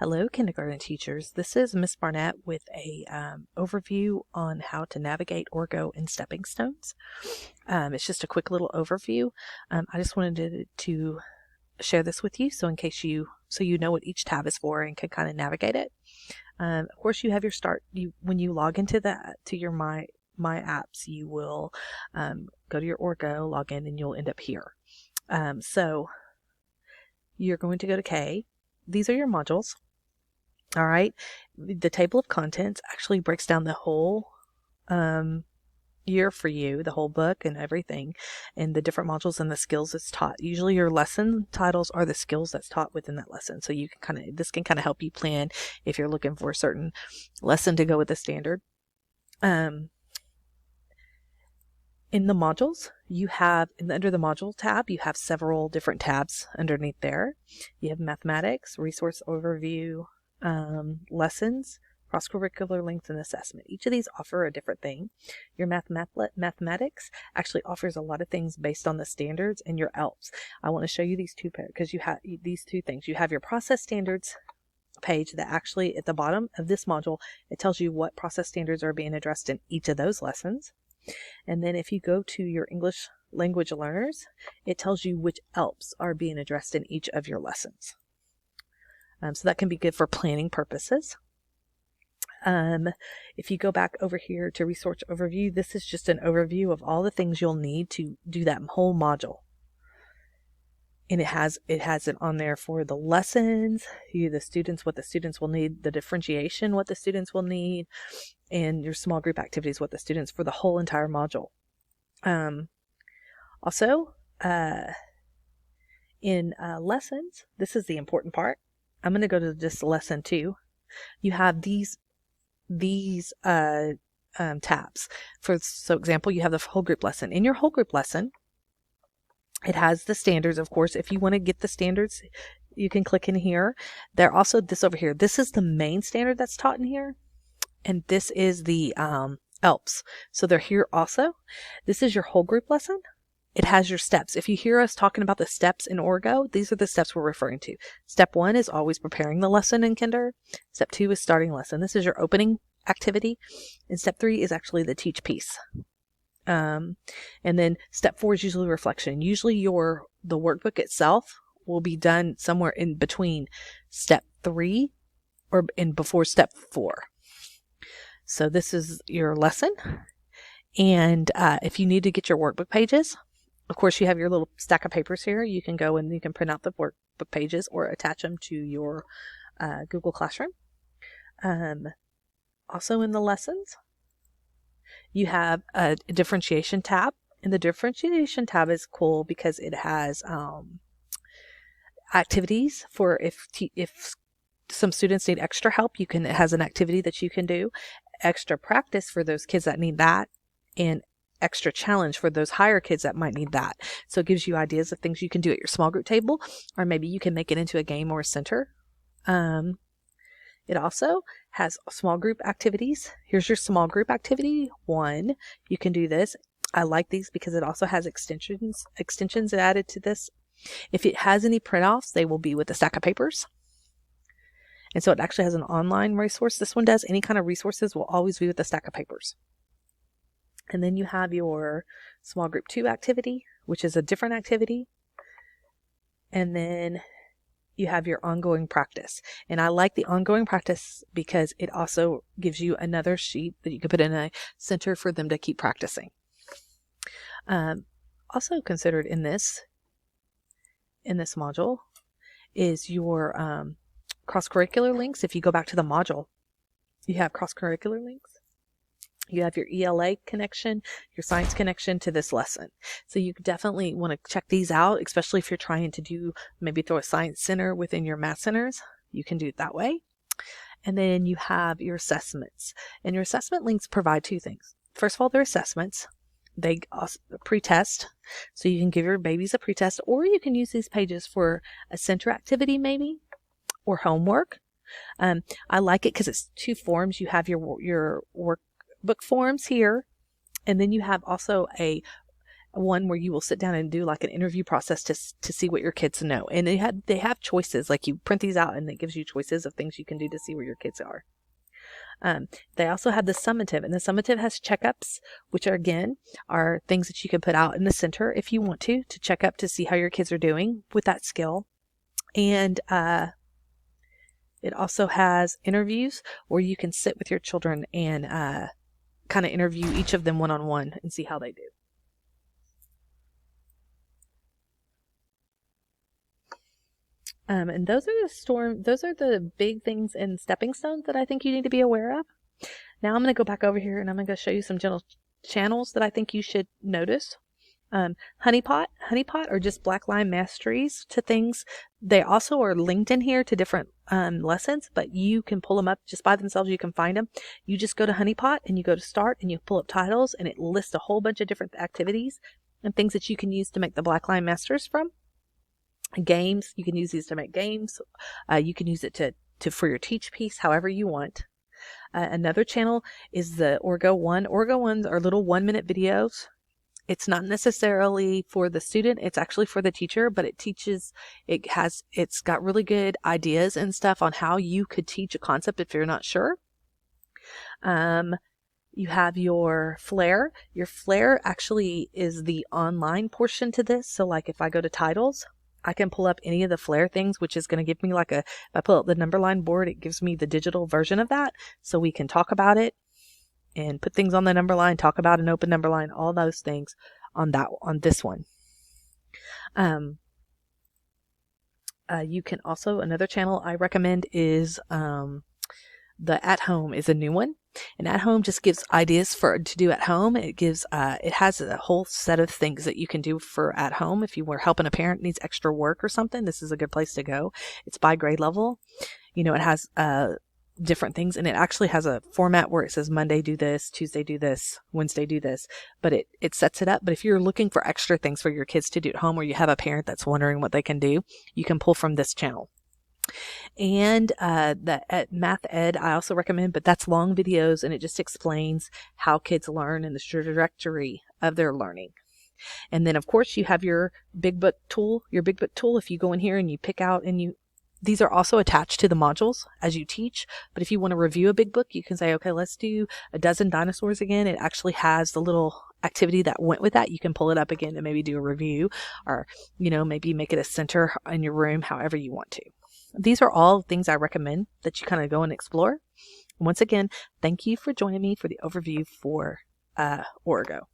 Hello, kindergarten teachers. This is Miss Barnett with a overview on how to navigate Origo and stepping stones. It's just a quick little overview. I just wanted to share this with you, so in case you know what each tab is for and can kind of navigate it. Of course, you have your start. When you log into your my apps, you will go to your Origo, log in, and you'll end up here. So you're going to go to K. These are your modules. All right. The table of contents actually breaks down the whole year for you, the whole book and everything, and the different modules and the skills that's taught. Usually your lesson titles are the skills that's taught within that lesson. So you can this can kind of help you plan if you're looking for a certain lesson to go with the standard. In the modules, you have, under the module tab, you have several different tabs underneath there. You have mathematics, resource overview, lessons, cross-curricular links, and assessment. Each of these offer a different thing. Your mathematics actually offers a lot of things based on the standards and your ELPs. I want to show you these two because you have these two things. You have your process standards page that actually at the bottom of this module, it tells you what process standards are being addressed in each of those lessons. And then if you go to your English language learners, it tells you which ELPs are being addressed in each of your lessons. So that can be good for planning purposes. If you go back over here to resource overview, this is just an overview of all the things you'll need to do that whole module. And it has it on there for the lessons, the students, what the students will need, the differentiation, what the students will need, and your small group activities, what the students for the whole entire module. Also, in lessons, this is the important part. I'm going to go to just lesson 2. You have these tabs. So example, you have the whole group lesson. In your whole group lesson, it has the standards, of course. If you want to get the standards, you can click in here. They're also this over here. This is the main standard that's taught in here. And this is the ELPs. So they're here also. This is your whole group lesson. It has your steps. If you hear us talking about the steps in Origo, these are the steps we're referring to. Step 1 is always preparing the lesson in kinder. Step 2 is starting lesson. This is your opening activity. And step 3 is actually the teach piece. And then step 4 is usually reflection. Usually the workbook itself will be done somewhere in between step 3 or before step 4. So this is your lesson. And if you need to get your workbook pages, of course you have your little stack of papers here. You can go and you can print out the workbook pages or attach them to your Google Classroom. Also in the lessons, you have a differentiation tab, and the differentiation tab is cool because it has activities for if some students need extra help. It has an activity that you can do, extra practice for those kids that need that, and extra challenge for those higher kids that might need that. So it gives you ideas of things you can do at your small group table, or maybe you can make it into a game or a center. It also has small group activities. Here's your small group activity 1. You can do this. I like these because it also has extensions added to this. If it has any print-offs, they will be with a stack of papers. And so it actually has an online resource. This one does. Any kind of resources will always be with a stack of papers. And then you have your small group 2 activity, which is a different activity. And then you have your ongoing practice. And I like the ongoing practice because it also gives you another sheet that you can put in a center for them to keep practicing. Also considered in this module is your cross-curricular links. If you go back to the module, you have cross-curricular links. You have your ELA connection, your science connection to this lesson. So you definitely want to check these out, especially if you're trying to maybe throw a science center within your math centers. You can do it that way. And then you have your assessments. And your assessment links provide 2 things. First of all, they're assessments. They pre-test. So you can give your babies a pre-test, or you can use these pages for a center activity maybe, or homework. I like it because it's 2 forms. You have your workbook forms here, and then you have also a one where you will sit down and do like an interview process to see what your kids know. And they have choices, like you print these out and it gives you choices of things you can do to see where your kids are. They also have the summative, and the summative has checkups, which are things that you can put out in the center if you want to check up to see how your kids are doing with that skill. And it also has interviews where you can sit with your children and kind of interview each of them one-on-one and see how they do. And those are the big things in stepping stones that I think you need to be aware of. Now I'm going to go back over here and I'm going to show you some general channels that I think you should notice. Honeypot are just black line masteries to things. They also are linked in here to different lessons, but you can pull them up just by themselves. You can find them. You just go to Honeypot and you go to start and you pull up titles, and it lists a whole bunch of different activities and things that you can use to make the black line masters from. Games, you can use these to make games. You can use it to for your teach piece, however you want. Another channel is the Origo one. Origo ones are little 1-minute videos. It's not necessarily for the student, it's actually for the teacher, but it's got really good ideas and stuff on how you could teach a concept if you're not sure. You have your Flare. Your Flare actually is the online portion to this. So like if I go to titles, I can pull up any of the Flare things, which is going to give me if I pull up the number line board, it gives me the digital version of that. So we can talk about it and put things on the number line, talk about an open number line, all those things on this one. You can also, another channel I recommend is the At Home is a new one. And At Home just gives ideas to do at home. It has a whole set of things that you can do for at home. If you were helping a parent needs extra work or something, this is a good place to go. It's by grade level. It has different things, and it actually has a format where it says Monday do this, Tuesday do this, Wednesday do this, but it sets it up. But if you're looking for extra things for your kids to do at home, or you have a parent that's wondering what they can do, you can pull from this channel. And the Math Ed I also recommend, but that's long videos and it just explains how kids learn and the trajectory of their learning. And then of course you have your Big Book tool. If you go in here and you pick out these are also attached to the modules as you teach. But if you want to review a big book, you can say, okay, let's do a dozen dinosaurs again. It actually has the little activity that went with that. You can pull it up again and maybe do a review, or maybe make it a center in your room, however you want to. These are all things I recommend that you kind of go and explore. Once again, thank you for joining me for the overview for Origo.